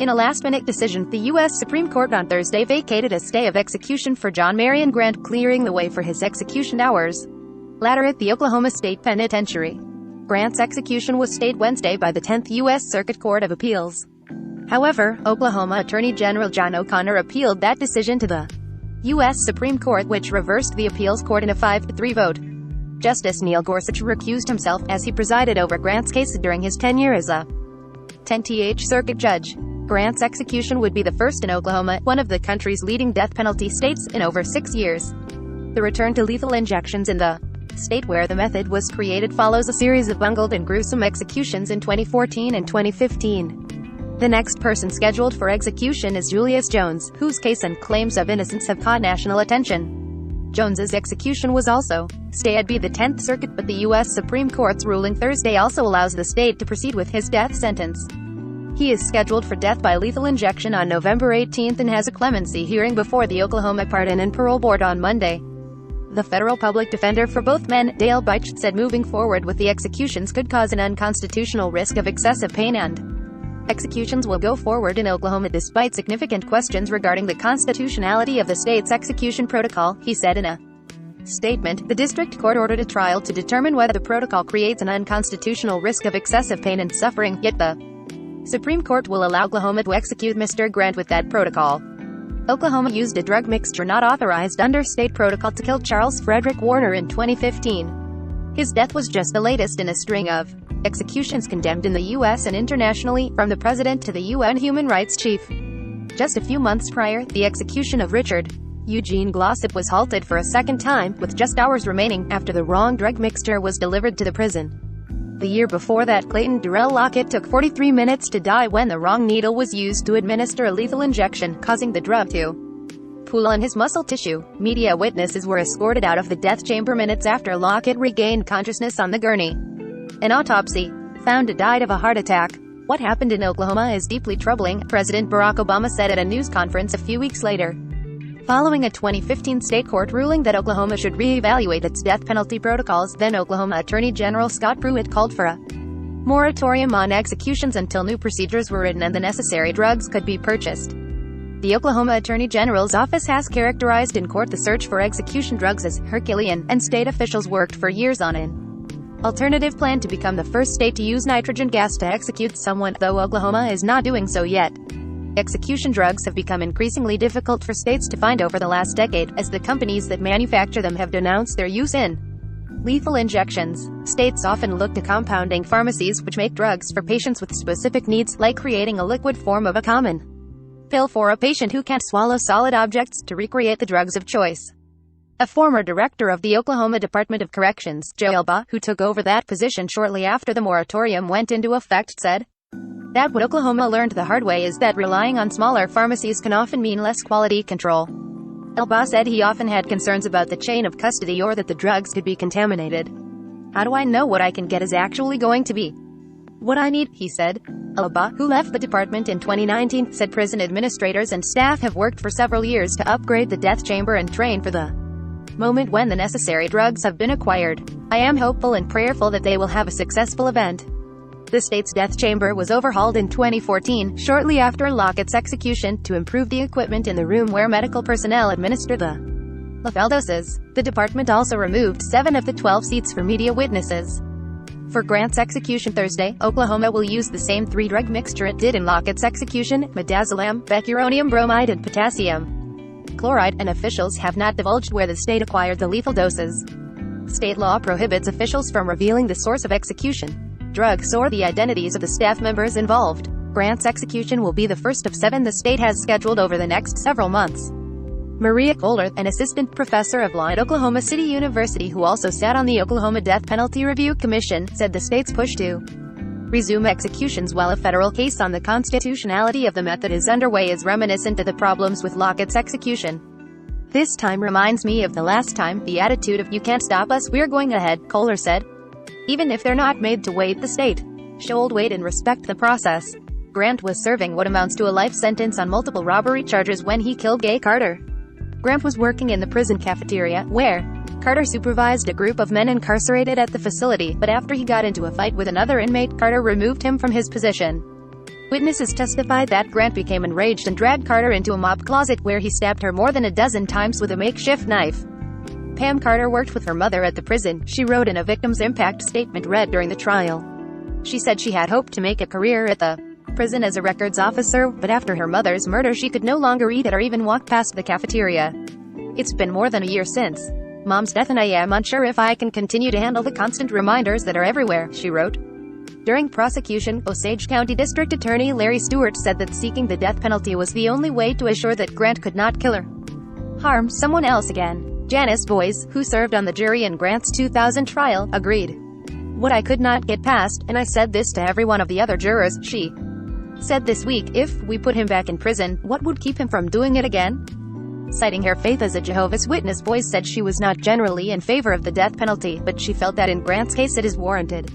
In a last-minute decision, the U.S. Supreme Court on Thursday vacated a stay of execution for John Marion Grant, clearing the way for his execution hours later at the Oklahoma State Penitentiary. Grant's execution was stayed Wednesday by the 10th U.S. Circuit Court of Appeals. However, Oklahoma Attorney General John O'Connor appealed that decision to the U.S. Supreme Court, which reversed the appeals court in a 5-3 vote. Justice Neil Gorsuch recused himself as he presided over Grant's case during his tenure as a 10th circuit judge. Grant's execution would be the first in Oklahoma, one of the country's leading death penalty states, in over 6 years. The return to lethal injections in the state where the method was created follows a series of bungled and gruesome executions in 2014 and 2015. The next person scheduled for execution is Julius Jones, whose case and claims of innocence have caught national attention. Jones's execution was also stayed by the 10th Circuit, but the U.S. Supreme Court's ruling Thursday also allows the state to proceed with his death sentence. He is scheduled for death by lethal injection on November 18 and has a clemency hearing before the Oklahoma Pardon and Parole Board on Monday. The federal public defender for both men, Dale Beich, said moving forward with the executions could cause an unconstitutional risk of excessive pain, and executions will go forward in Oklahoma despite significant questions regarding the constitutionality of the state's execution protocol, he said in a statement. The district court ordered a trial to determine whether the protocol creates an unconstitutional risk of excessive pain and suffering, yet the Supreme Court will allow Oklahoma to execute Mr. Grant with that protocol. Oklahoma used a drug mixture not authorized under state protocol to kill Charles Frederick Warner in 2015. His death was just the latest in a string of executions condemned in the U.S. and internationally, from the president to the UN human rights chief. Just a few months prior, the execution of Richard Eugene Glossip was halted for a second time, with just hours remaining after the wrong drug mixture was delivered to the prison. The year before that, Clayton Durrell Lockett took 43 minutes to die when the wrong needle was used to administer a lethal injection, causing the drug to pool on his muscle tissue. Media witnesses were escorted out of the death chamber minutes after Lockett regained consciousness on the gurney. An autopsy found he died of a heart attack. What happened in Oklahoma is deeply troubling, President Barack Obama said at a news conference a few weeks later. Following a 2015 state court ruling that Oklahoma should re-evaluate its death penalty protocols, then Oklahoma Attorney General Scott Pruitt called for a moratorium on executions until new procedures were written and the necessary drugs could be purchased. The Oklahoma Attorney General's office has characterized in court the search for execution drugs as Herculean, and state officials worked for years on an alternative plan to become the first state to use nitrogen gas to execute someone, though Oklahoma is not doing so yet. Execution drugs have become increasingly difficult for states to find over the last decade, as the companies that manufacture them have denounced their use in lethal injections. States often look to compounding pharmacies which make drugs for patients with specific needs, like creating a liquid form of a common pill for a patient who can't swallow solid objects, to recreate the drugs of choice. A former director of the Oklahoma Department of Corrections, Joe Elba, who took over that position shortly after the moratorium went into effect, said that what Oklahoma learned the hard way is that relying on smaller pharmacies can often mean less quality control. Elba said he often had concerns about the chain of custody or that the drugs could be contaminated. How do I know what I can get is actually going to be what I need, he said. Elba, who left the department in 2019, said prison administrators and staff have worked for several years to upgrade the death chamber and train for the moment when the necessary drugs have been acquired. I am hopeful and prayerful that they will have a successful event. The state's death chamber was overhauled in 2014, shortly after Lockett's execution, to improve the equipment in the room where medical personnel administer the lethal doses. The department also removed 7 of the 12 seats for media witnesses. For Grant's execution Thursday, Oklahoma will use the same 3-drug mixture it did in Lockett's execution: midazolam, becuronium bromide and potassium chloride, and officials have not divulged where the state acquired the lethal doses. State law prohibits officials from revealing the source of execution, drugs, or the identities of the staff members involved. Grant's execution will be the first of 7 the state has scheduled over the next several months. Maria Kohler, an assistant professor of law at Oklahoma City University who also sat on the Oklahoma Death Penalty Review Commission, said the state's push to resume executions while a federal case on the constitutionality of the method is underway is reminiscent of the problems with Lockett's execution. This time reminds me of the last time, the attitude of "you can't stop us, we're going ahead," Kohler said. Even if they're not made to wait, the state should wait and respect the process. Grant was serving what amounts to a life sentence on multiple robbery charges when he killed Gay Carter. Grant was working in the prison cafeteria, where Carter supervised a group of men incarcerated at the facility, but after he got into a fight with another inmate, Carter removed him from his position. Witnesses testified that Grant became enraged and dragged Carter into a mop closet where he stabbed her more than a dozen times with a makeshift knife. Pam Carter worked with her mother at the prison, she wrote in a victim's impact statement read during the trial. She said she had hoped to make a career at the prison as a records officer, but after her mother's murder she could no longer eat at or even walk past the cafeteria. It's been more than a year since Mom's death and I am unsure if I can continue to handle the constant reminders that are everywhere, she wrote. During prosecution, Osage County District Attorney Larry Stewart said that seeking the death penalty was the only way to assure that Grant could not kill or harm someone else again. Janice Boyes, who served on the jury in Grant's 2000 trial, agreed. What I could not get past, and I said this to every one of the other jurors, she said this week, if we put him back in prison, what would keep him from doing it again? Citing her faith as a Jehovah's Witness, Boyes said she was not generally in favor of the death penalty, but she felt that in Grant's case it is warranted.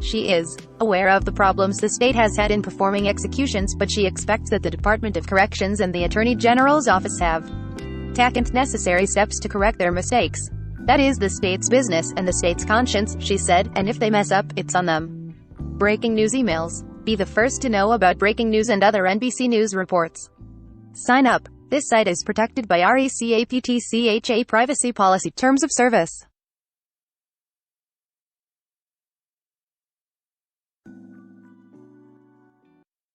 She is aware of the problems the state has had in performing executions, but she expects that the Department of Corrections and the Attorney General's office have taken necessary steps to correct their mistakes. That is the state's business, and the state's conscience, she said, and if they mess up, it's on them. Breaking news emails. Be the first to know about breaking news and other NBC News reports. Sign up. This site is protected by RECAPTCHA Privacy Policy Terms of Service.